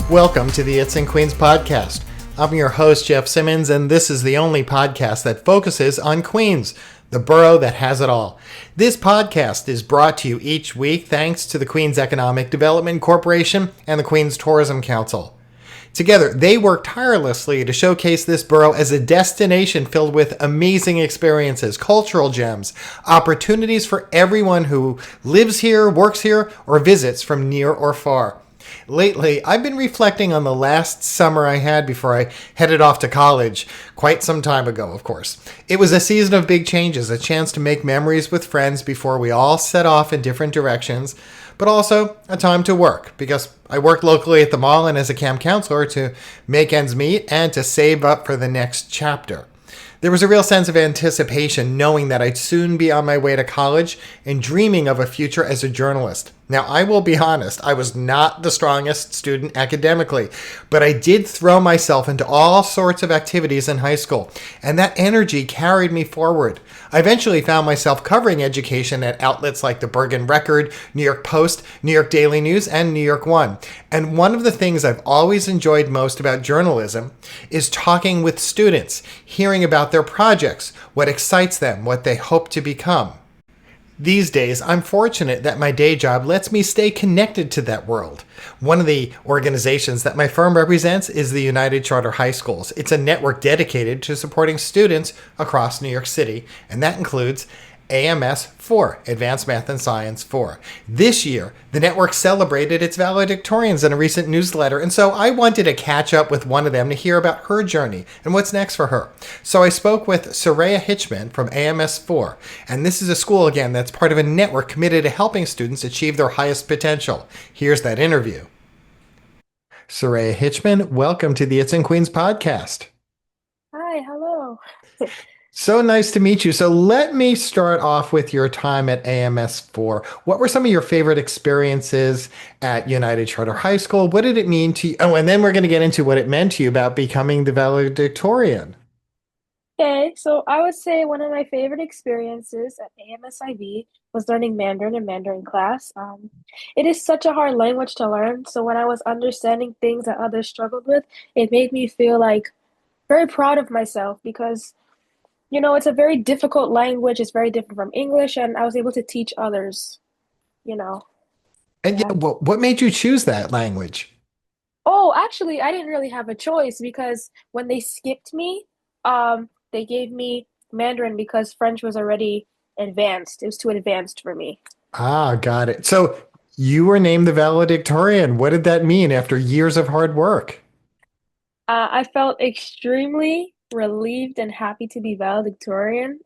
Welcome to the It's in Queens podcast. I'm your host, Jeff Simmons, and this is the only podcast that focuses on Queens, the borough that has it all. This podcast is brought to you each week thanks to the Queens Economic Development Corporation and the Queens Tourism Council. Together, they work tirelessly to showcase this borough as a destination filled with amazing experiences, cultural gems, opportunities for everyone who lives here, works here, or visits from near or far. Lately, I've been reflecting on the last summer I had before I headed off to college, quite some time ago, of course. It was a season of big changes, a chance to make memories with friends before we all set off in different directions, but also a time to work, because I worked locally at the mall and as a camp counselor to make ends meet and to save up for the next chapter. There was a real sense of anticipation knowing that I'd soon be on my way to college and dreaming of a future as a journalist. Now, I will be honest, I was not the strongest student academically, but I did throw myself into all sorts of activities in high school, and that energy carried me forward. I eventually found myself covering education at outlets like the Bergen Record, New York Post, New York Daily News, and New York One. And one of the things I've always enjoyed most about journalism is talking with students, hearing about their projects, what excites them, what they hope to become. These days, I'm fortunate that my day job lets me stay connected to that world. One of the organizations that my firm represents is the United Charter High Schools. It's a network dedicated to supporting students across New York City, and that includes AMS 4, Advanced Math and Science 4. This year, the network celebrated its valedictorians in a recent newsletter, and so I wanted to catch up with one of them to hear about her journey and what's next for her. So I spoke with Sariah Hitchman from AMS 4, and this is a school, again, that's part of a network committed to helping students achieve their highest potential. Here's that interview. Sariah Hitchman, welcome to the It's in Queens podcast. Hi, hello. So nice to meet you. So let me start off with your time at AMS4. What were some of your favorite experiences at United Charter High School? What did it mean to you? Oh, and then we're going to get into what it meant to you about becoming the valedictorian. Okay, so I would say one of my favorite experiences at AMSIV was learning Mandarin in Mandarin class. It is such a hard language to learn, so when I was understanding things that others struggled with, it made me feel like very proud of myself because, it's a very difficult language. It's very different from English, and I was able to teach others, you know. And Yeah. yeah, what made you choose that language? Oh, actually, I didn't really have a choice because when they skipped me, they gave me Mandarin because French was already advanced. It was too advanced for me. Ah, got it. So you were named the valedictorian. What did that mean after years of hard work? I felt extremely relieved and happy to be valedictorian.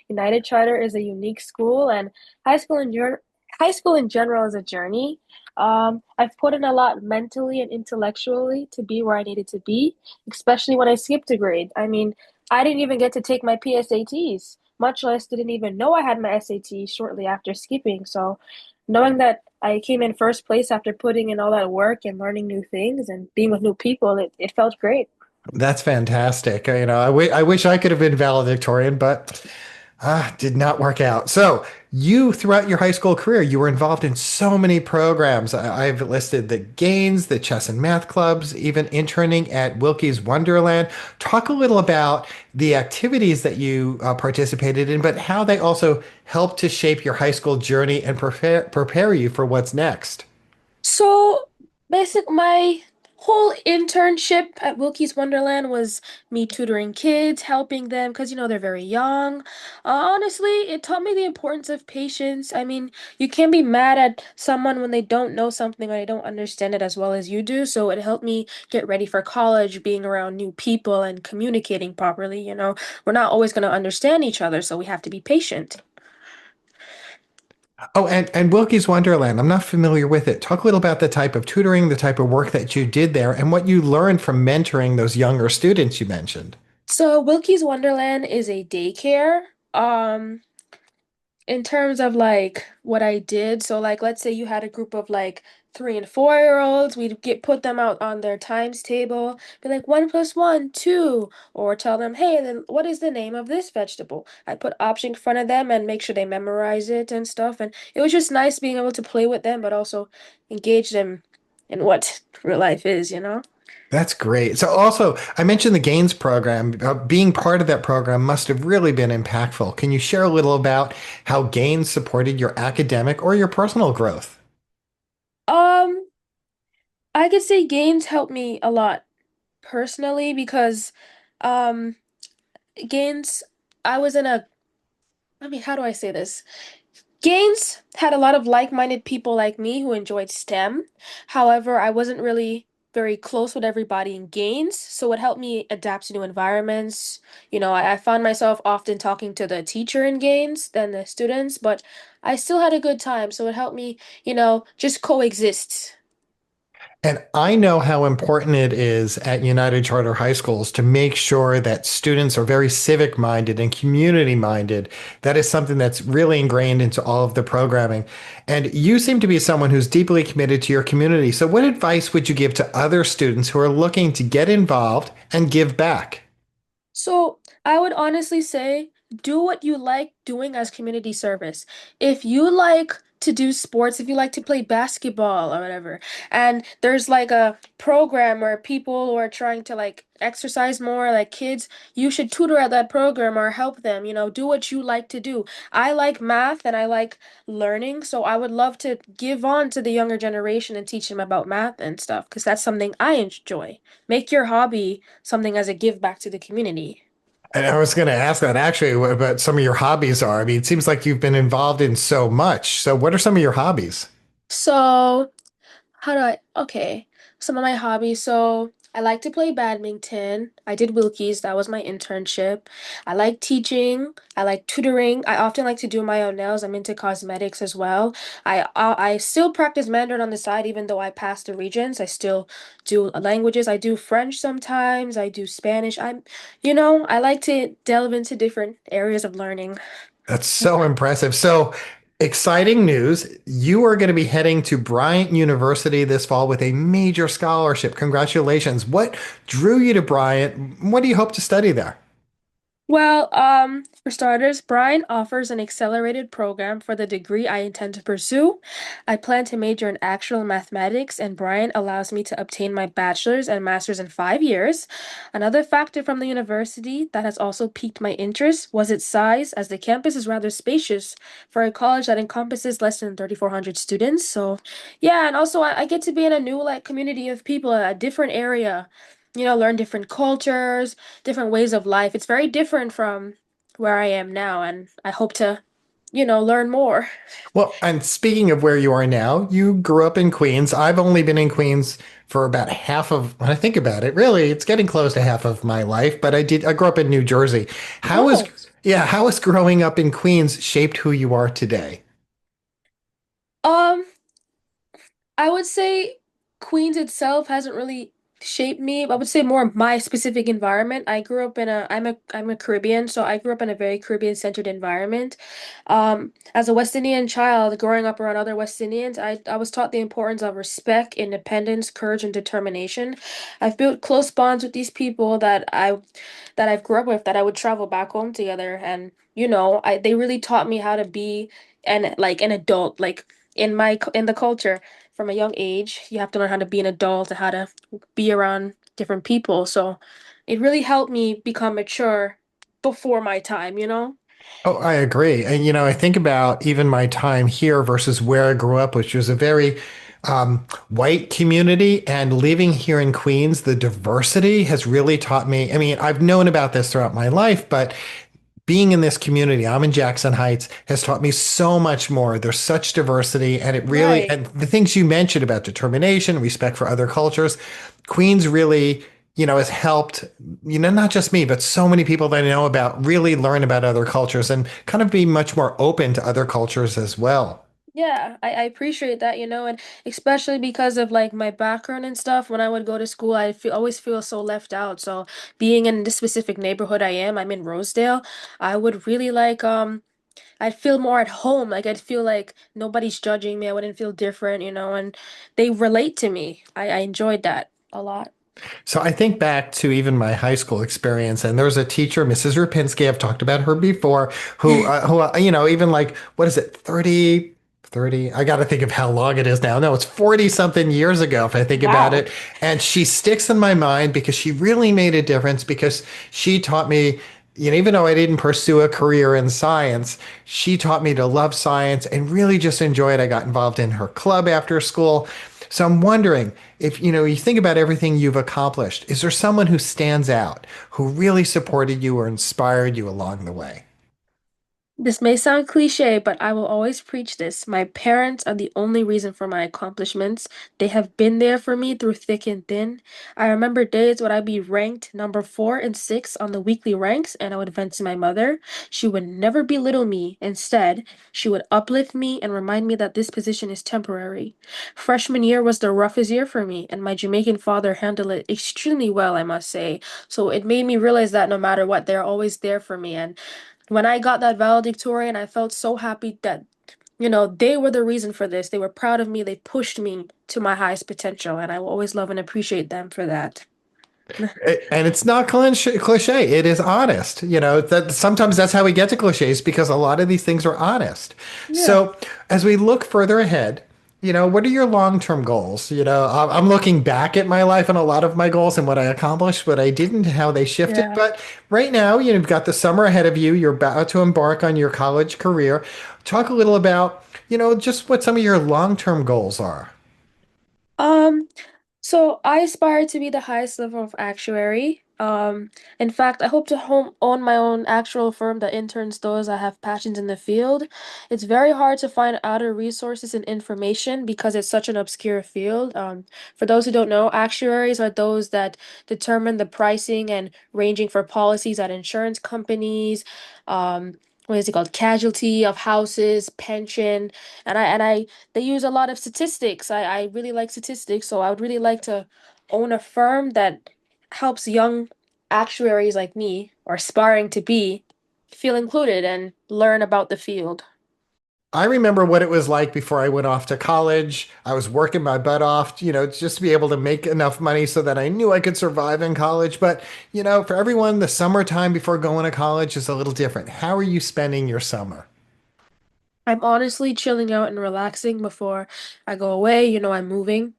United Charter is a unique school, and high school in high school in general is a journey. I've put in a lot mentally and intellectually to be where I needed to be, especially when I skipped a grade. I mean, I didn't even get to take my PSATs, much less didn't even know I had my SAT shortly after skipping. So, knowing that I came in first place after putting in all that work and learning new things and being with new people, it felt great. That's fantastic. I wish I could have been valedictorian, but did not work out. So you, throughout your high school career, you were involved in so many programs. I've listed the Gaines, the chess and math clubs, even interning at Wilkie's Wonderland. Talk a little about the activities that you participated in, but how they also helped to shape your high school journey and prepare you for what's next. So my whole internship at Wilkie's Wonderland was me tutoring kids, helping them because they're very young. Honestly, it taught me the importance of patience. I mean, you can't be mad at someone when they don't know something or they don't understand it as well as you do. So it helped me get ready for college, being around new people and communicating properly. We're not always going to understand each other, so we have to be patient. Oh, and Wilkie's Wonderland. I'm not familiar with it. Talk a little about the type of tutoring, the type of work that you did there, and what you learned from mentoring those younger students you mentioned. So Wilkie's Wonderland is a daycare. Um, in terms of like what I did, so like let's say you had a group of like 3 and 4 year olds, we'd get put them out on their times table, be like 1 plus 1, 2, or tell them, hey, then what is the name of this vegetable? I put option in front of them and make sure they memorize it and stuff. And it was just nice being able to play with them, but also engage them and what real life is, you know? That's great. So also, I mentioned the Gaines program. Being part of that program must have really been impactful. Can you share a little about how Gaines supported your academic or your personal growth? Um, I could say games helped me a lot personally because um games I was in a I mean, how do I say this? Gaines had a lot of like-minded people like me who enjoyed STEM. However, I wasn't really very close with everybody in Gaines, so it helped me adapt to new environments. I found myself often talking to the teacher in Gaines than the students, but I still had a good time, so it helped me, just coexist. And I know how important it is at United Charter High Schools to make sure that students are very civic minded and community minded. That is something that's really ingrained into all of the programming. And you seem to be someone who's deeply committed to your community. So, what advice would you give to other students who are looking to get involved and give back? So I would honestly say do what you like doing as community service. If you like to do sports, if you like to play basketball or whatever, and there's like a program where people who are trying to like exercise more, like kids, you should tutor at that program or help them, do what you like to do. I like math and I like learning, so I would love to give on to the younger generation and teach them about math and stuff because that's something I enjoy. Make your hobby something as a give back to the community. And I was going to ask that actually, what about some of your hobbies are. I mean, it seems like you've been involved in so much. So, what are some of your hobbies? So, okay, some of my hobbies. So, I like to play badminton. I did Wilkies, that was my internship. I like teaching. I like tutoring. I often like to do my own nails. I'm into cosmetics as well. I still practice Mandarin on the side, even though I passed the regents. I still do languages. I do French sometimes. I do Spanish. I like to delve into different areas of learning. That's so impressive. So exciting news. You are going to be heading to Bryant University this fall with a major scholarship. Congratulations. What drew you to Bryant? What do you hope to study there? Well, for starters, Brian offers an accelerated program for the degree I intend to pursue. I plan to major in actual mathematics, and Brian allows me to obtain my bachelor's and master's in 5 years. Another factor from the university that has also piqued my interest was its size, as the campus is rather spacious for a college that encompasses less than 3,400 students. So, yeah, and also I get to be in a new like community of people, a different area, learn different cultures, different ways of life. It's very different from where I am now, and I hope to, learn more. Well, and speaking of where you are now, you grew up in Queens. I've only been in Queens for about half of, when I think about it, really, it's getting close to half of my life, but I grew up in New Jersey. How is, Oh, yeah, how has growing up in Queens shaped who you are today? um, I would say Queens itself hasn't really shaped me. I would say more my specific environment. I grew up in I'm a Caribbean, so I grew up in a very Caribbean-centered environment. As a West Indian child, growing up around other West Indians, I was taught the importance of respect, independence, courage, and determination. I've built close bonds with these people that I've grew up with that I would travel back home together, and they really taught me how to be an adult, like in the culture from a young age. You have to learn how to be an adult and how to be around different people. So it really helped me become mature before my time. Oh, I agree. And, I think about even my time here versus where I grew up, which was a very white community. And living here in Queens, the diversity has really taught me. I mean, I've known about this throughout my life, but being in this community, I'm in Jackson Heights, has taught me so much more. There's such diversity, and it really, Right. and the things you mentioned about determination, respect for other cultures, Queens really, has helped, not just me, but so many people that I know about really learn about other cultures and kind of be much more open to other cultures as well. Yeah, I appreciate that, and especially because of like my background and stuff, when I would go to school, always feel so left out. So being in this specific neighborhood I'm in Rosedale, I would really like I'd feel more at home. Like I'd feel like nobody's judging me. I wouldn't feel different, and they relate to me. I enjoyed that a lot. So I think back to even my high school experience, and there was a teacher, Mrs. Rapinski. I've talked about her before, who, even like, what is it, 30, 30. I got to think of how long it is now. No, it's 40 something years ago if I think about Wow. it. And she sticks in my mind because she really made a difference because she taught me, even though I didn't pursue a career in science, she taught me to love science and really just enjoy it. I got involved in her club after school. So I'm wondering if, you think about everything you've accomplished, is there someone who stands out, who really supported you or inspired you along the way? This may sound cliche, but I will always preach this. My parents are the only reason for my accomplishments. They have been there for me through thick and thin. I remember days when I'd be ranked number 4 and 6 on the weekly ranks, and I would vent to my mother. She would never belittle me. Instead, she would uplift me and remind me that this position is temporary. Freshman year was the roughest year for me, and my Jamaican father handled it extremely well, I must say. So it made me realize that no matter what, they're always there for me. And when I got that valedictorian, I felt so happy that, they were the reason for this. They were proud of me. They pushed me to my highest potential, and I will always love and appreciate them for that. And it's not cliche. It is honest. That sometimes that's how we get to cliches because a lot of these things are honest. Yeah, So as we look further ahead, what are your long-term goals? I'm looking back at my life and a lot of my goals and what I accomplished, what I didn't, how they shifted. yeah. But right now, you've got the summer ahead of you. You're about to embark on your college career. Talk a little about, just what some of your long-term goals are. Um, So I aspire to be the highest level of actuary. In fact, I hope to own my own actual firm that interns those that have passions in the field. It's very hard to find outer resources and information because it's such an obscure field. For those who don't know, actuaries are those that determine the pricing and ranging for policies at insurance companies. What is it called? Casualty of houses, pension, and I they use a lot of statistics. I really like statistics, so I would really like to own a firm that helps young actuaries like me, or aspiring to be, feel included and learn about the field. I remember what it was like before I went off to college. I was working my butt off, just to be able to make enough money so that I knew I could survive in college. But, for everyone, the summertime before going to college is a little different. How are you spending your summer? I'm honestly chilling out and relaxing before I go away. I'm moving.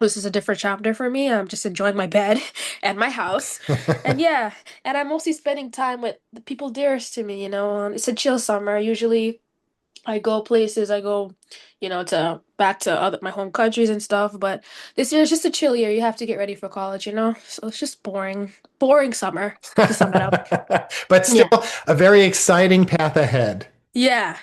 This is a different chapter for me. I'm just enjoying my bed and my house. And yeah, and I'm mostly spending time with the people dearest to me. It's a chill summer. Usually I go places, I go, to back to other my home countries and stuff. But this year is just a chill year. You have to get ready for college. So it's just boring, boring summer to sum it up. But still, Yeah. a very exciting path ahead. Yeah.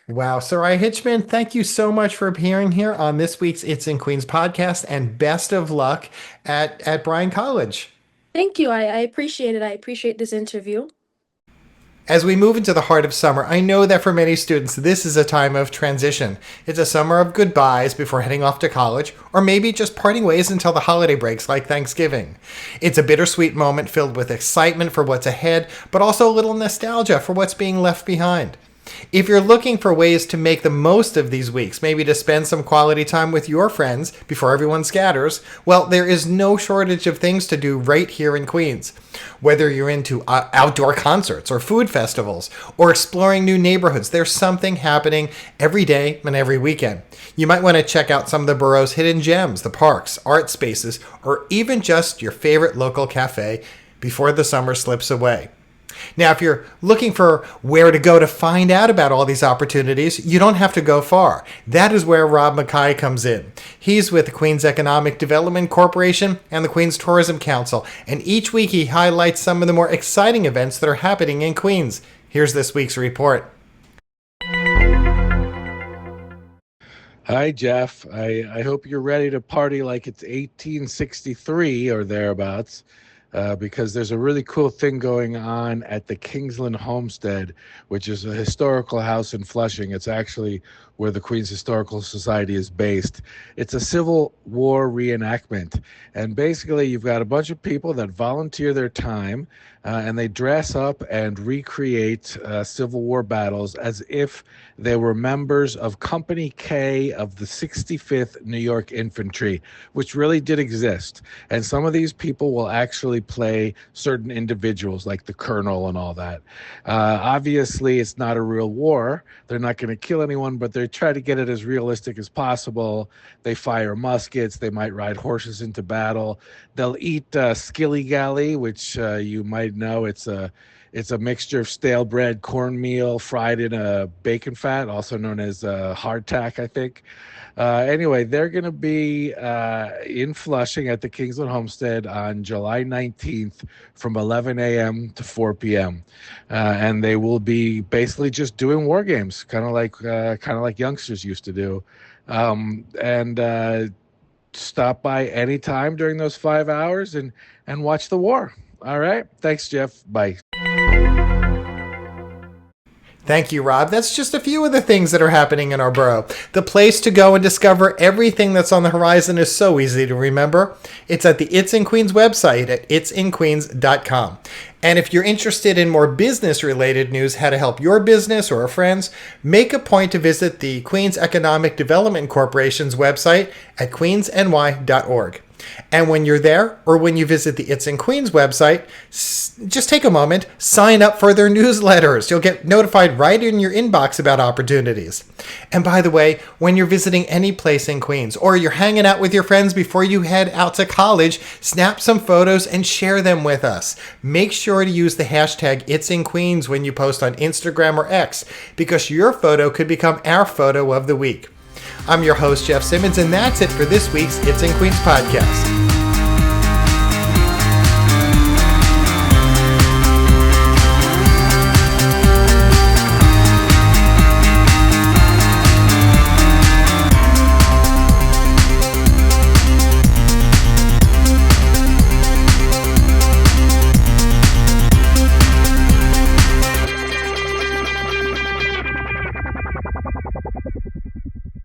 Wow. Sariah Hitchman, thank you so much for appearing here on this week's It's in Queens podcast, and best of luck at Bryan College. Thank you. I appreciate it. I appreciate this interview. As we move into the heart of summer, I know that for many students, this is a time of transition. It's a summer of goodbyes before heading off to college, or maybe just parting ways until the holiday breaks like Thanksgiving. It's a bittersweet moment filled with excitement for what's ahead, but also a little nostalgia for what's being left behind. If you're looking for ways to make the most of these weeks, maybe to spend some quality time with your friends before everyone scatters, well, there is no shortage of things to do right here in Queens. Whether you're into outdoor concerts or food festivals or exploring new neighborhoods, there's something happening every day and every weekend. You might want to check out some of the borough's hidden gems, the parks, art spaces, or even just your favorite local cafe before the summer slips away. Now, if you're looking for where to go to find out about all these opportunities, you don't have to go far. That is where Rob Mackay comes in. He's with the Queens Economic Development Corporation and the Queens Tourism Council, and each week he highlights some of the more exciting events that are happening in Queens. Here's this week's report. Hi, Jeff. I hope you're ready to party like it's 1863 or thereabouts, because there's a really cool thing going on at the Kingsland Homestead, which is a historical house in Flushing. It's actually where the Queens Historical Society is based. It's a Civil War reenactment. And basically, you've got a bunch of people that volunteer their time and they dress up and recreate Civil War battles as if they were members of Company K of the 65th New York Infantry, which really did exist. And some of these people will actually play certain individuals like the colonel and all that. Obviously, it's not a real war. They're not going to kill anyone, but they're try to get it as realistic as possible. They fire muskets. They might ride horses into battle. They'll eat skilly galley, which you might know. It's a mixture of stale bread, cornmeal, fried in a bacon fat, also known as hardtack, I think. Anyway, they're going to be in Flushing at the Kingsland Homestead on July 19th from 11 a.m. to 4 p.m. And they will be basically just doing war games, kind of like youngsters used to do. And stop by anytime during those 5 hours and watch the war. All right. Thanks, Jeff. Bye. Thank you, Rob. That's just a few of the things that are happening in our borough. The place to go and discover everything that's on the horizon is so easy to remember. It's at the It's in Queens website at itsinqueens.com. And if you're interested in more business-related news, how to help your business or friends, make a point to visit the Queens Economic Development Corporation's website at queensny.org. And when you're there, or when you visit the It's in Queens website, just take a moment, sign up for their newsletters. You'll get notified right in your inbox about opportunities. And by the way, when you're visiting any place in Queens, or you're hanging out with your friends before you head out to college, snap some photos and share them with us. Make sure to use the hashtag It's in Queens when you post on Instagram or X, because your photo could become our photo of the week. I'm your host, Jeff Simmons, and that's it for this week's It's in Queens podcast.